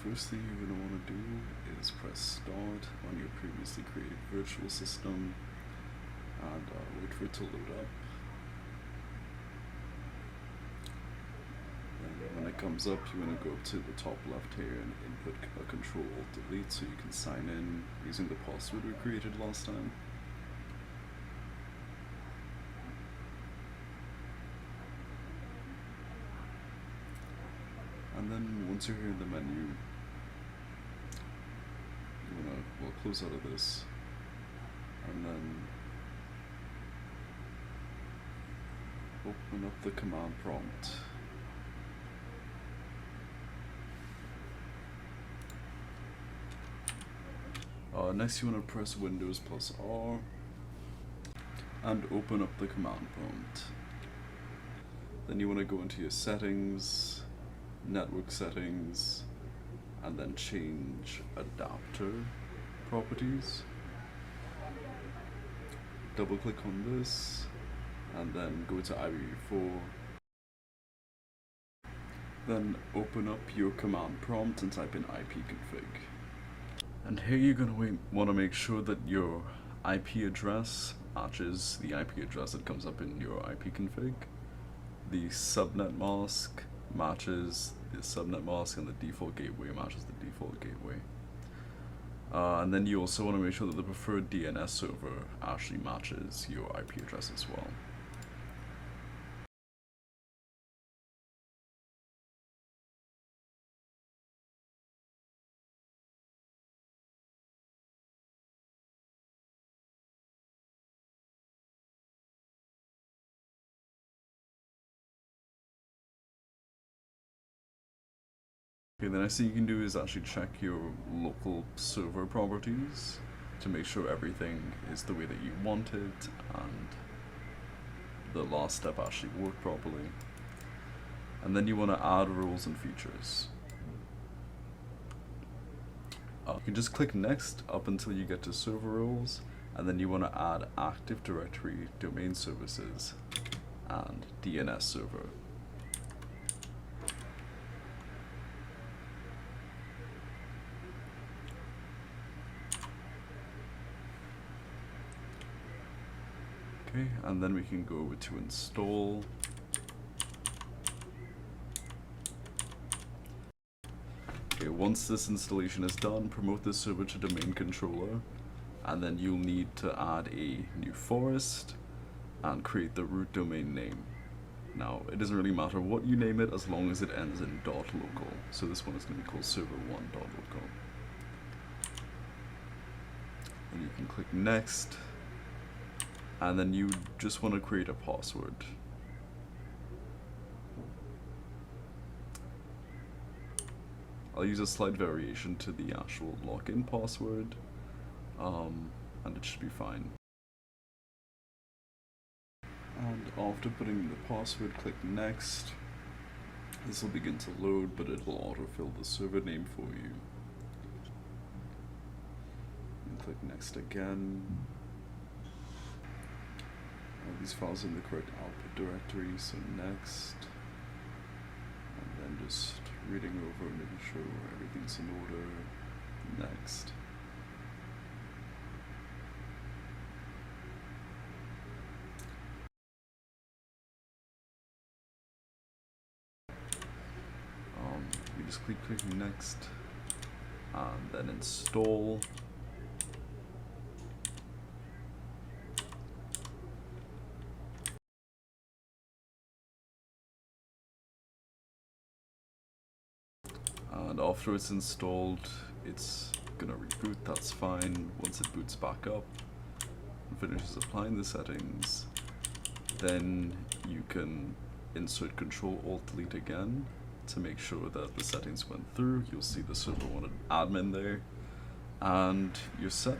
first thing you're going to want to do is press start on your previously created virtual system and wait for it to load up. And when it comes up, you want to go up to the top left here and input a Control-Alt-Delete so you can sign in using the password we created last time. And then once you're here in the menu, you want to close out of this, and then open up the command prompt. Next you want to press Windows plus R and open up the command prompt. Then you want to go into your settings, network settings, and then change adapter properties. Double click on this and then go to IPv4. Then open up your command prompt and type in ipconfig. And here you're going to want to make sure that your IP address matches the IP address that comes up in your ipconfig. The subnet mask matches the subnet mask, and the default gateway matches the default gateway. And then you also want to make sure that the preferred DNS server actually matches your IP address as well. Okay, the next thing you can do is actually check your local server properties to make sure everything is the way that you want it and the last step actually worked properly. And then you want to add roles and features. You can just click next up until you get to server roles, and then you want to add Active Directory, Domain Services, and DNS Server. Okay, and then we can go over to install. Okay, once this installation is done, promote this server to domain controller, and then you'll need to add a new forest and create the root domain name. Now, it doesn't really matter what you name it as long as it ends in .local. So this one is going to be called server1.local. And you can click next. And then you just want to create a password. I'll use a slight variation to the actual login password, and it should be fine. And after putting in the password, click next. This will begin to load, but it will autofill the server name for you. And click next again. These files are in the correct output directory, so next, and then just reading over and making sure everything's in order. Next. You just click next, and then install. And after it's installed, it's gonna reboot, that's fine. Once it boots back up and finishes applying the settings, then you can insert Control-Alt-Delete again to make sure that the settings went through. You'll see the server wanted admin there, and you're set.